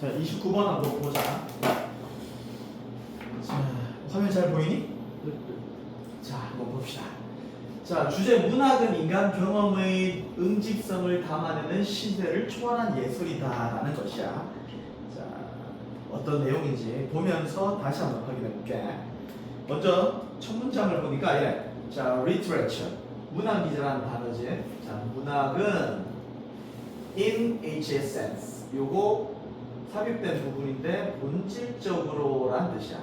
자, 29번 한번 보자. 자, 화면 잘 보이니? 자, 한번 봅시다. 자, 주제 문학은 인간 경험의 응집성을 담아내는 시대를 초월한 예술이다라는 것이야. 자, 어떤 내용인지 보면서 다시 한번 확인해 볼게. 먼저 첫 문장을 보니까 이래. 자, literature. 문학이라는 단어지. 자, 문학은 in its essence. 요거 삽입된 부분인데 본질적으로란 뜻이야.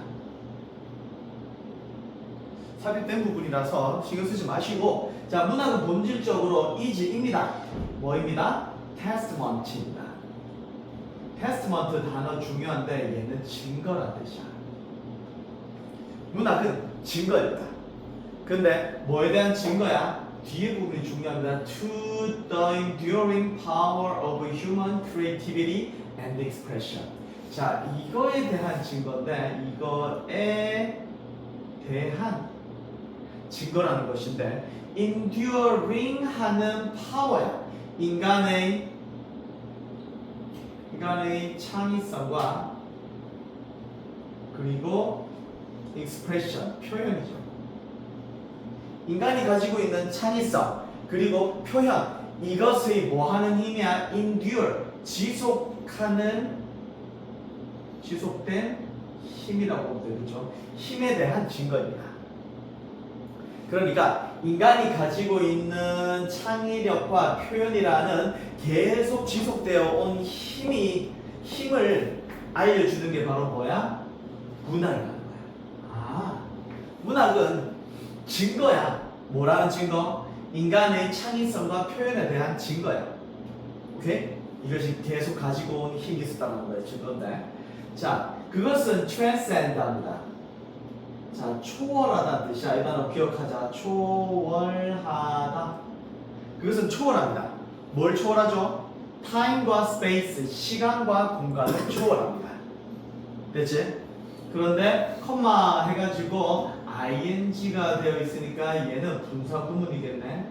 삽입된 부분이라서 신경 쓰지 마시고, 자, 문학은 본질적으로 is입니다. 뭐입니다? testament입니다. testament 단어 중요한데 얘는 증거란 뜻이야. 문학은 증거입니다. 근데 뭐에 대한 증거야? 뒤에 부분이 중요합니다. To the enduring power of human creativity and expression. 자, 이거에 대한 증거인데 이거에 대한 증거라는 것인데 enduring 하는 파워야. 인간의 창의성과 그리고 expression, 표현이죠. 인간이 가지고 있는 창의성 그리고 표현, 이것의 뭐하는 힘이야? endure, 지속된 힘이라고 보면 되겠죠. 힘에 대한 증거입니다. 그러니까 인간이 가지고 있는 창의력과 표현이라는 계속 지속되어 온 힘을 알려주는 게 바로 뭐야? 문학이라는 거야. 아, 문학은 증거야. 뭐라는 증거? 인간의 창의성과 표현에 대한 증거야. 오케이? 이것이 계속 가지고 온 힘이 있었다는 거예요. 증거인데. 자, 그것은 transcend합니다. 자, 초월하다는 뜻이야. 이 단어 기억하자. 초월하다. 그것은 초월합니다. 뭘 초월하죠? time과 space, 시간과 공간을 초월합니다. 됐지? 그런데 컴마 해가지고 ing가 되어 있으니까 얘는 분사 구문이겠네.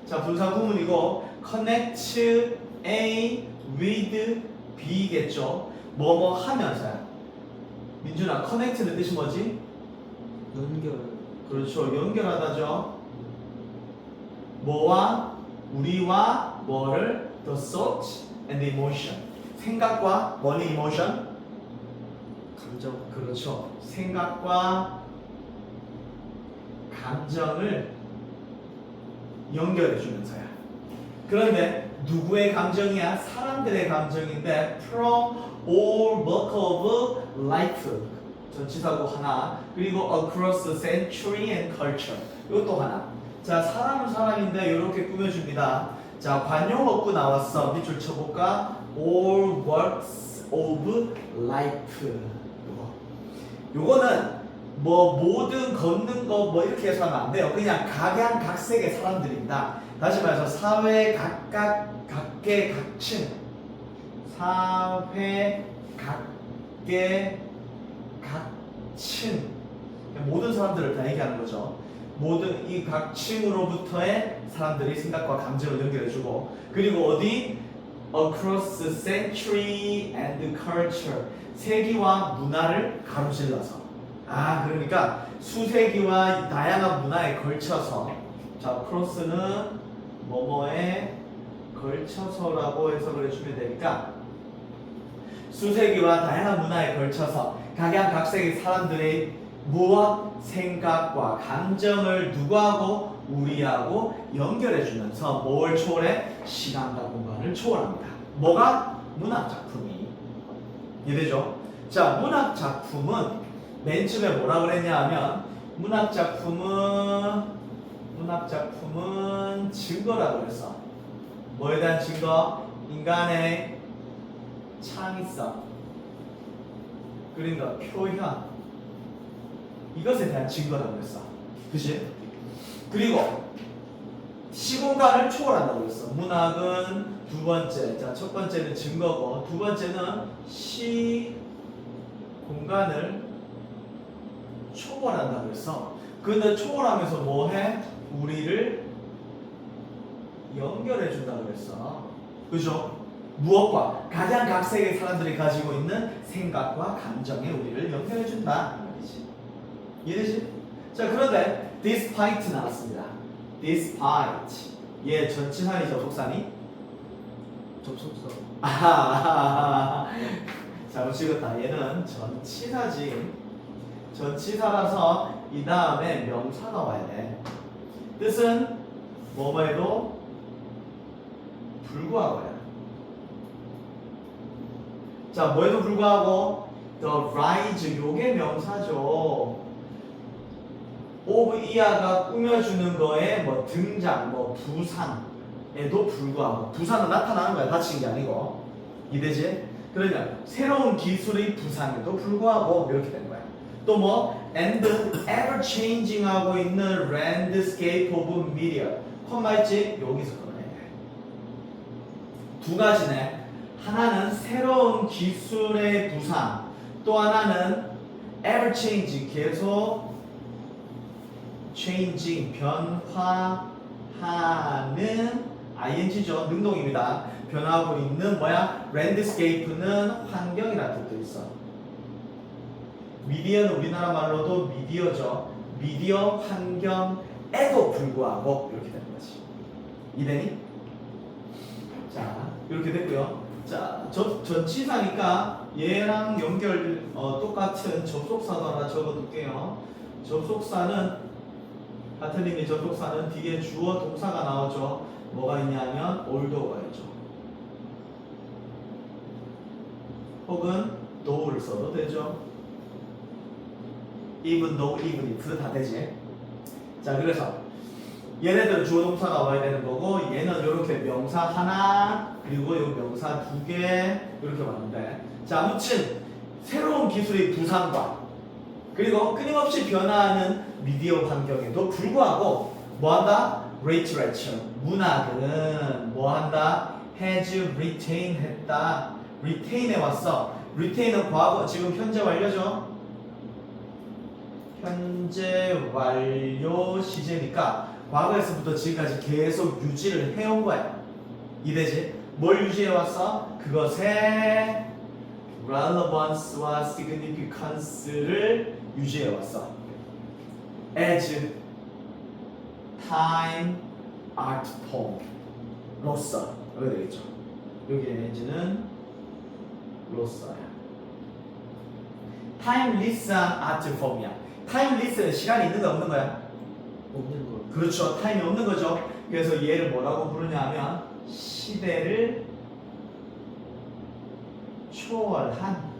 자, 분사 구문이고 connect A with B겠죠. 뭐뭐 하면서야. 민준아, connect는 뜻이 뭐지? 연결. 그렇죠. 연결하다죠. 뭐와 우리와 뭐를 the thought and the emotion. 생각과 뭐니 emotion? 감정. 그렇죠. 생각과 감정을 연결해 주면서야. 그런데 누구의 감정이야? 사람들의 감정인데 from all walk of life. 전치사고 하나. 그리고 across century and culture. 이것도 하나. 자, 사람은 사람인데 이렇게 꾸며줍니다. 자, 관용어구 나왔어. 밑줄 쳐볼까? all works of life. 요거는 뭐 모든 걷는 거 뭐 이렇게 해서 하면 안 돼요. 그냥 각양각색의 사람들입니다. 다시 말해서 사회 각계 각층, 사회 각계 각층, 모든 사람들을 다 얘기하는 거죠. 모든 이 각층으로부터의 사람들이 생각과 감정을 연결해주고, 그리고 어디? across century and culture, 세기와 문화를 가로질러서. 아, 그러니까 수세기와 다양한 문화에 걸쳐서. 자, cross는 뭐뭐에 걸쳐서라고 해석을 해주면 되니까 수세기와 다양한 문화에 걸쳐서 각양각색의 사람들의 무엇? 생각과 감정을 누구하고? 우리하고 연결해주면서 뭘 초월해? 시간과 공간을 초월합니다. 뭐가? 문학작품이. 이해되죠? 자, 문학작품은 맨 처음에 뭐라 그랬냐 하면 문학작품은 증거라고 그랬어. 뭐에 대한 증거? 인간의 창의성, 그러니까 표현, 이것에 대한 증거라고 그랬어. 그치? 그리고 시공간을 초월한다고 그랬어. 문학은 두 번째. 자, 첫 번째는 증거고, 두 번째는 시공간을 초월한다고 그랬어. 근데 초월하면서 뭐 해? 우리를 연결해 준다고 그랬어. 그죠? 무엇과 가장 각색의 사람들이 가지고 있는 생각과 감정에 우리를 연결해 준다 말이지. 이해되지? 자, 그런데 despite 나왔습니다. despite 얘 전치사니 접속사니? 접속사. 아하, 잘못 찍었다. 얘는 전치사지. 전치사라서 이 다음에 명사가 와야 돼. 뜻은 뭐뭐에도 불구하고야. 자, 뭐에도 불구하고 the rise 요게 명사죠. of 이하가 꾸며주는 거에 뭐 등장, 뭐 부산에도 불구하고 부산은 나타나는 거야. 다친 게 아니고. 이해되지? 그러면 새로운 기술의 부상에도 불구하고 이렇게 되는 거야. 또 뭐 and ever changing 하고 있는 landscape of media. 콤마 있지? 여기서 끊어야 돼. 두 가지네. 하나는 새로운 기술의 부상, 또 하나는 ever changing 계속 changing 변화하는 ing죠. 능동입니다. 변화하고 있는 뭐야? landscape는 환경이라는 뜻도 있어. 미디어는 우리나라 말로도 미디어죠. 미디어 환경에도 불구하고 이렇게 되는 거지. 이해되니? 자, 이렇게 됐고요. 자, 전치사니까 얘랑 연결 똑같은 접속사도 하나 적어둘게요. 접속사는 같은 의미 접속사는 뒤에 주어 동사가 나오죠. 뭐가 있냐면 oldo가 있죠. 혹은 though를 써도 되죠. even though, even if 다 되지. 자, 그래서 얘네들은 주어 동사가 와야 되는 거고 얘는 이렇게 명사 하나 그리고 요 명사 두 개 이렇게 왔는데 자, 아무튼 새로운 기술의 부상과 그리고 끊임없이 변화하는 미디어 환경에도 불구하고 뭐한다? literature 문학은 뭐한다? has retain 했다. retain에 왔어. retain은 과거 지금 현재 완료죠. 현재 완료 시제니까 과거에서부터 지금까지 계속 유지를 해온 거야. 이해되지? 뭘 유지해왔어? 그것의 relevance와 significance를 유지해왔어. as time art form로서 이렇게 되겠죠. 여기 as는 로서야. timeless한 art form이야. timeless는 시간이 있는가 없는 거야? 없는 거. 그렇죠. 타임이 없는 거죠. 그래서 얘를 뭐라고 부르냐 하면 시대를 초월한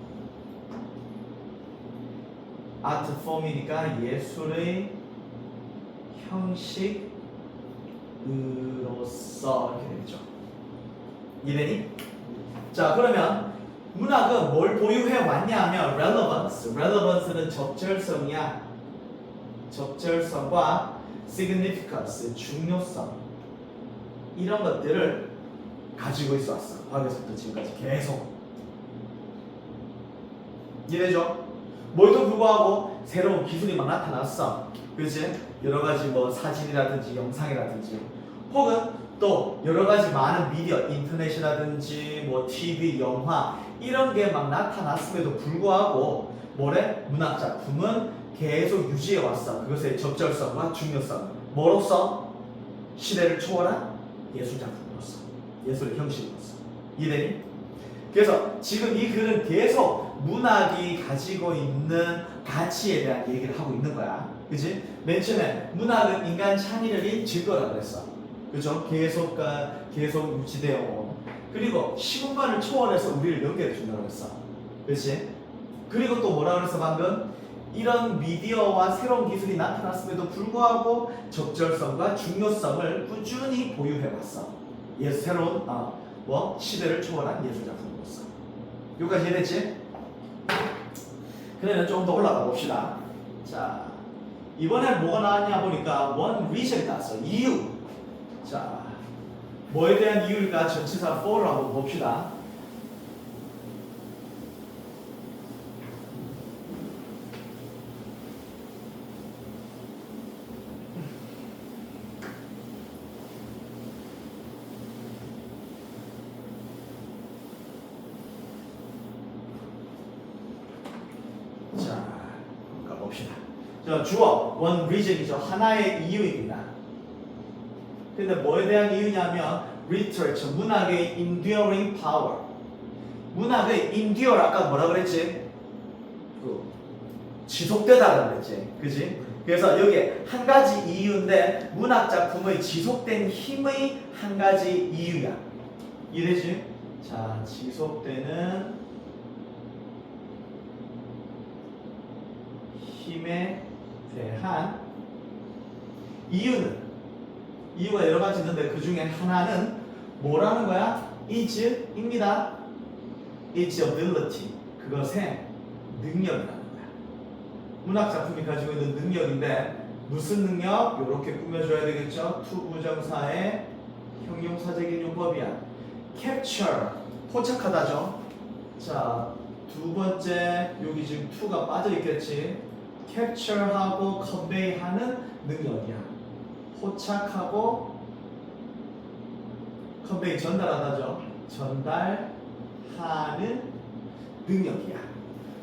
아트 폼이니까 예술의 형식으로서 이렇게 되겠죠. 이해되니? 자, 그러면 문학은 뭘 보유해 왔냐 하면 relevance. relevance는 적절성이야. 적절성과 significance, 중요성 이런 것들을 가지고 있었어. 과거에서부터 지금까지 계속. 이해되죠? 뭐에도 불구하고 새로운 기술이 막 나타났어. 그치? 여러 가지 뭐 사진이라든지 영상이라든지 혹은 또 여러 가지 많은 미디어, 인터넷이라든지 뭐 TV, 영화 이런 게 막 나타났음에도 불구하고 뭐래? 문학 작품은 계속 유지해 왔어. 그것의 적절성과 중요성. 뭐로서? 시대를 초월한 예술 작품으로서, 예술의 형식으로서. 이해되니? 그래서 지금 이 글은 계속 문학이 가지고 있는 가치에 대한 얘기를 하고 있는 거야. 그치? 맨 처음에 문학은 인간 창의력이 증거라고 그랬어. 그죠? 계속 유지되어 온. 그리고 시공간을 초월해서 우리를 연결해 준다고 했어. 그치? 그리고 또 뭐라 그랬어 방금? 이런 미디어와 새로운 기술이 나타났음에도 불구하고 적절성과 중요성을 꾸준히 보유해왔어. 새로운 시대를 초월한 예술 작품으로서. 여기까지 이해됐지? 그러면 조금 더 올라가 봅시다. 자, 이번에 뭐가 나왔냐 보니까 one reason이 나왔어. 이유. 자, 뭐에 대한 이유일까? 전치사 for를 한번 봅시다. 자, 주어 one reason이죠. 하나의 이유입니다. 근데 뭐에 대한 이유냐면 literature, 문학의 enduring power. 문학의 endure 아까 뭐라 그랬지? 지속되다라고 그랬지. 그지? 그래서 여기에 한 가지 이유인데 문학 작품의 지속된 힘의 한 가지 이유야. 이해되지? 자, 지속되는 힘에 대한 이유가 여러 가지 있는데 그 중에 하나는 뭐라는 거야? is입니다. its ability. 그것의 능력이라는 거야. 문학 작품이 가지고 있는 능력인데 무슨 능력? 이렇게 꾸며줘야 되겠죠? 투부정사의 형용사적인 용법이야. capture, 포착하다죠. 자, 두 번째 여기 지금 to가 빠져 있겠지. capture하고 convey하는 능력이야. 포착하고 convey 전달하다죠. 전달하는 능력이야.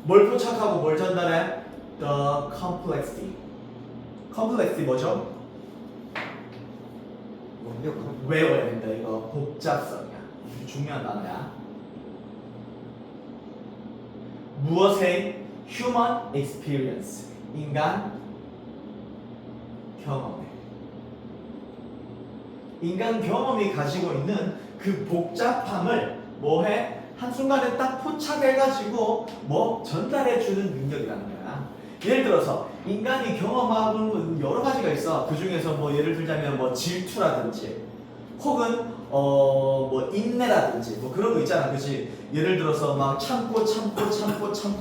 뭘 포착하고 뭘 전달해? The complexity. complexity 뭐죠? 완벽한. 외워야 된다. 이거 복잡성이야. 중요한 단어야. 무엇의 human experience. 인간 경험에. 인간 경험이 가지고 있는 그 복잡함을 뭐해? 한순간에 딱 포착해가지고 뭐 전달해주는 능력이라는 거야. 예를 들어서 인간이 경험하는 여러 가지가 있어. 그 중에서 뭐 예를 들자면 뭐 질투라든지 혹은 뭐 인내라든지 뭐 그런 거 있잖아, 그렇지? 예를 들어서 막 참고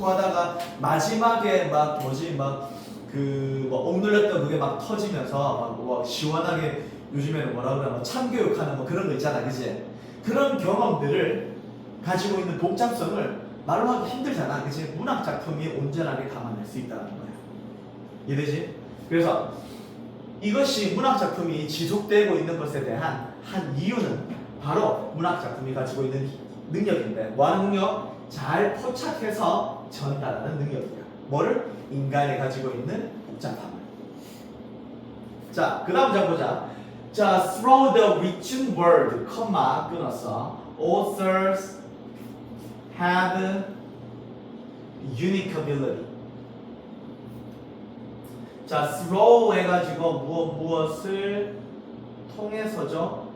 하다가 마지막에 막 뭐지 막 그 뭐 억눌렸던 그게 막 터지면서 막 뭐 시원하게 요즘에는 뭐라 그러나 뭐 참교육하는 뭐 그런 거 있잖아, 그렇지? 그런 경험들을 가지고 있는 복잡성을 말로 하기 힘들잖아, 그치? 문학 작품이 온전하게 담아낼 수 있다는 거야. 이해되지? 그래서 이것이 문학 작품이 지속되고 있는 것에 대한 한 이유는 바로 문학 작품이 가지고 있는 능력인데, 뭐하는 능력? 잘 포착해서 전달하는 능력이야. 뭐를? 인간이 가지고 있는 복잡함을. 자, 그 다음 장 보자. 자, through the written word, 컴마 끊었어. Authors have unique ability. 자, through 해가지고 무엇을 통해서죠?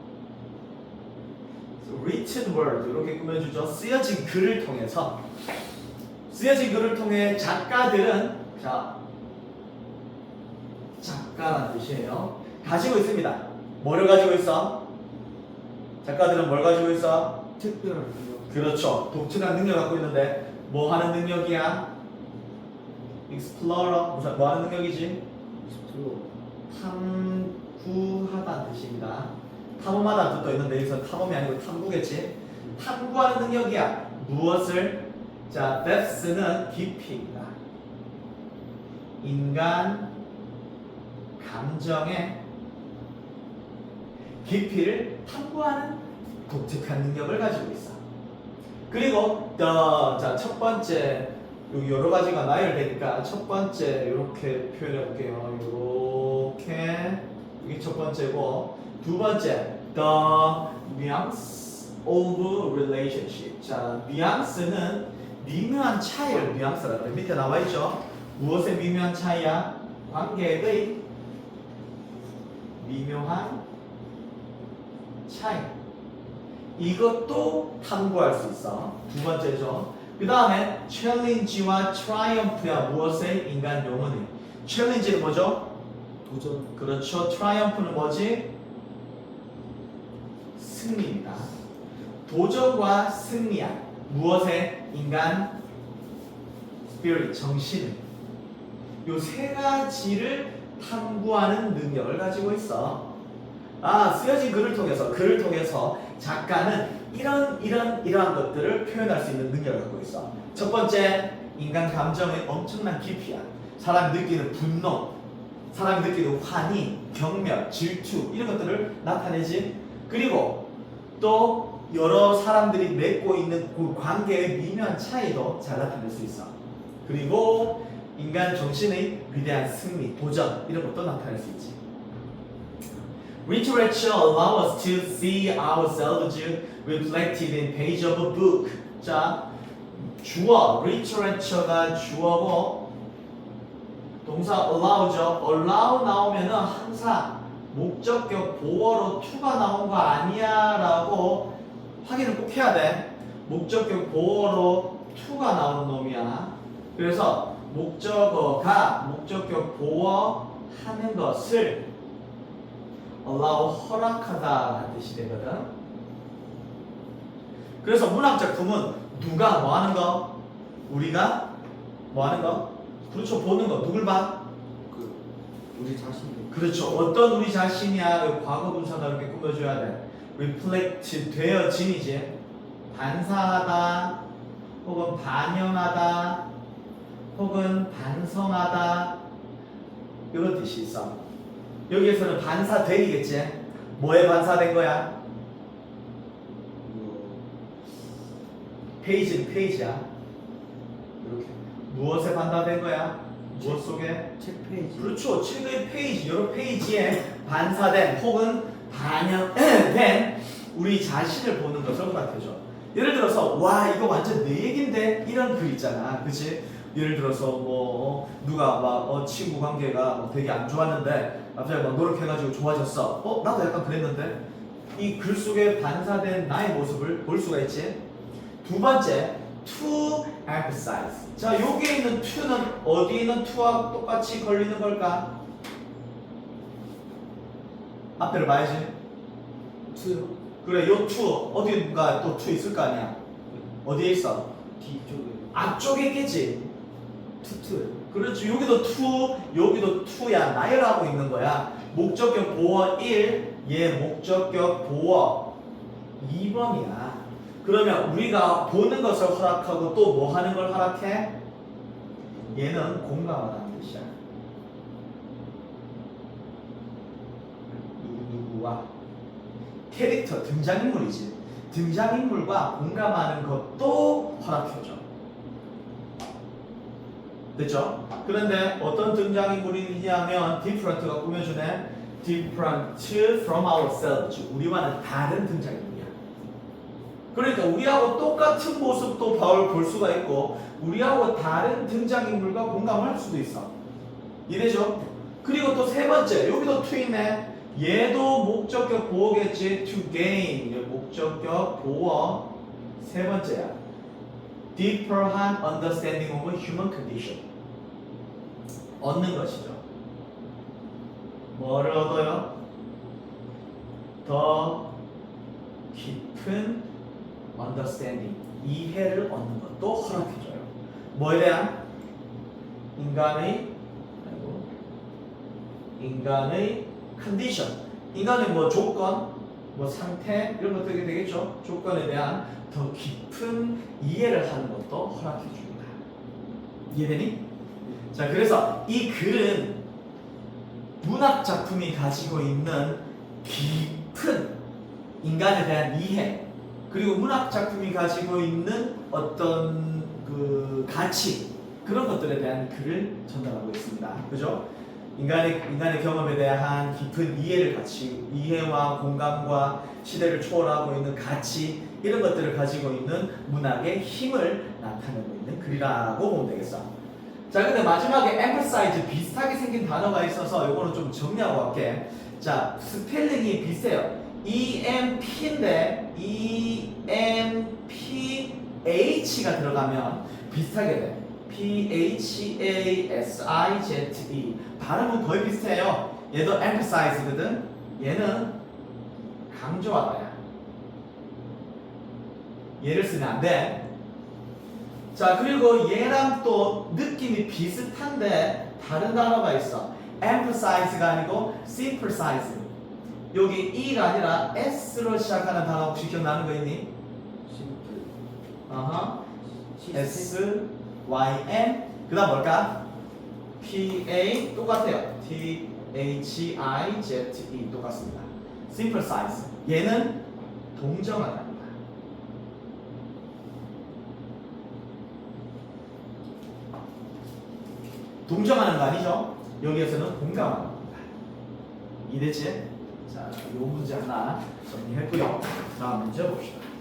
written word 이렇게 꾸며주죠. 쓰여진 글을 통해서. 쓰여진 글을 통해 작가들은, 자, 작가라는 뜻이에요. 가지고 있습니다. 뭐를 가지고 있어? 작가들은 뭘 가지고 있어? 특별한 능력. 그렇죠. 독특한 능력을 갖고 있는데 뭐 하는 능력이야? explorer. 무슨 뭐 하는 능력이지? 탐구하다는 뜻입니다. 탐험하다는 뜻도 있는데 여기서 탐험이 아니고 탐구겠지? 탐구하는 능력이야. 무엇을? 자, depth는 깊이입니다. 인간 감정의 깊이를 탐구하는 독특한 능력을 가지고 있어. 그리고 자, 첫 번째 여기 여러 가지가 나열되니까 첫 번째 이렇게 표현해 볼게요. 이렇게 이게 첫 번째고, 두 번째 the nuance of relationship. 자, nuance는 미묘한 차이를 nuance라고 그래. 밑에 나와 있죠. 무엇의 미묘한 차이야? 관계의 미묘한 차이. 이것도 탐구할 수 있어. 두 번째죠. 그 다음에 challenge와 triumph야. 무엇의? 인간 영혼이. challenge는 뭐죠? 도전. 그렇죠. triumph는 뭐지? 승리입니다. 도전과 승리야. 무엇의? 인간 spirit, 정신. 요 세 가지를 탐구하는 능력을 가지고 있어. 아, 쓰여진 글을 통해서 작가는 이러한 것들을 표현할 수 있는 능력을 갖고 있어. 첫 번째, 인간 감정의 엄청난 깊이야. 사람이 느끼는 분노, 사람이 느끼는 환희, 경멸, 질투 이런 것들을 나타내지. 그리고 또 여러 사람들이 맺고 있는 그 관계의 미묘한 차이도 잘 나타낼 수 있어. 그리고 인간 정신의 위대한 승리, 도전 이런 것도 나타낼 수 있지. Literature allows us to see ourselves reflected in page of a book. 자, 주어, literature가 주어고 동사 allow죠. allow 나오면은 항상 목적격 보어로 to가 나온 거 아니야 라고 확인을 꼭 해야 돼. 목적격 보어로 to가 나오는 놈이야. 그래서 목적어가 목적격 보어 하는 것을 allow 허락하다 라는 뜻이 되거든. 그래서 문학 작품은 누가 뭐 하는 거? 우리가 뭐 하는 거? 그렇죠. 보는 거. 누굴 봐? 그 우리 자신이 그렇죠. 어떤 우리 자신이야. 과거 분사가 이렇게 꾸며줘야 돼. reflect 되어짐이지. 반사하다 혹은 반영하다 혹은 반성하다 이런 뜻이 있어. 여기에서는 반사되겠지. 뭐에 반사된 거야? 페이지는 페이지야. 이렇게 무엇에 반사된 거야? 무엇 속에? 책 페이지. 그렇죠. 책의 페이지, 여러 페이지에 반사된 혹은 반영된 우리 자신을 보는 것을 허락해줘. 예를 들어서 와 이거 완전 내 얘긴데 이런 글 있잖아, 그렇지? 예를 들어서 뭐 누가 막 친구 관계가 되게 안 좋았는데 갑자기 막 노력해가지고 좋아졌어. 나도 약간 그랬는데 이 글 속에 반사된 나의 모습을 볼 수가 있지. 두 번째, to emphasize. 자, 여기에 있는 to는 어디에 있는 to와 똑같이 걸리는 걸까? 앞에를 봐야지. 투요. 그래, 요 to 어디가 또 to 있을 거 아니야? 어디에 있어? 뒤쪽에 앞쪽에 있겠지. 투투요. 그렇지. 여기도 to, 여기도 to야. 나열하고 있는 거야. 목적격 보어 1, 얘 목적격 보어 2번이야. 그러면 우리가 보는 것을 허락하고 또 뭐 하는 걸 허락해? 얘는 공감하다는 뜻이야. 누구와? 캐릭터, 등장인물이지. 등장인물과 공감하는 것도 허락해줘. 됐죠? 그런데 어떤 등장인물이냐면 different가 꾸며주네. different from ourselves. 우리와는 다른 등장인물이야. 그러니까 우리하고 똑같은 모습도 볼 수가 있고 우리하고 다른 등장인물과 공감을 할 수도 있어. 이해되죠? 그리고 또 세 번째, 여기도 to 있네. 얘도 목적격 보어겠지. to gain, 목적격 보어 세 번째야. deeper한 understanding of human condition. 얻는 것이죠. 뭐를 얻어요? 더 깊은 understanding, 이해를 얻는 것도 허락해줘요. 뭐에 대한? 인간의 condition. 인간의 뭐 조건, 뭐 상태 이런 것들이 되겠죠. 조건에 대한 더 깊은 이해를 하는 것도 허락해줍니다. 이해되니? 자, 그래서 이 글은 문학 작품이 가지고 있는 깊은 인간에 대한 이해, 그리고 문학 작품이 가지고 있는 어떤 그 가치, 그런 것들에 대한 글을 전달하고 있습니다. 그죠? 인간의 경험에 대한 깊은 이해를 이해와 공감과 시대를 초월하고 있는 가치, 이런 것들을 가지고 있는 문학의 힘을 나타내고 있는 글이라고 보면 되겠어. 자, 근데 마지막에 emphasize 비슷하게 생긴 단어가 있어서 이거는 좀 정리하고 갈게. 자, 스펠링이 비슷해요. EMP인데 EMPH가 들어가면 비슷하게 돼. PHASIZE. 발음은 거의 비슷해요. 얘도 emphasize거든. 얘는 강조하다야. 얘를 쓰면 안 돼. 자, 그리고 얘랑 또 느낌이 비슷한데 다른 단어가 있어. emphasize가 아니고 sympathize. 여기 E가 아니라 S로 시작하는 단어 혹시 기억나는 거 있니? 심플. S, Y, M. 그 다음 뭘까? P, A 똑같아요. T, H, I, Z, E 똑같습니다. sympathize. 얘는 동정하다. 동정하는 거 아니죠? 여기에서는 공감하는 겁니다. 이해됐지? 자, 이 문제 하나 정리했고요. 다음 문제 봅시다.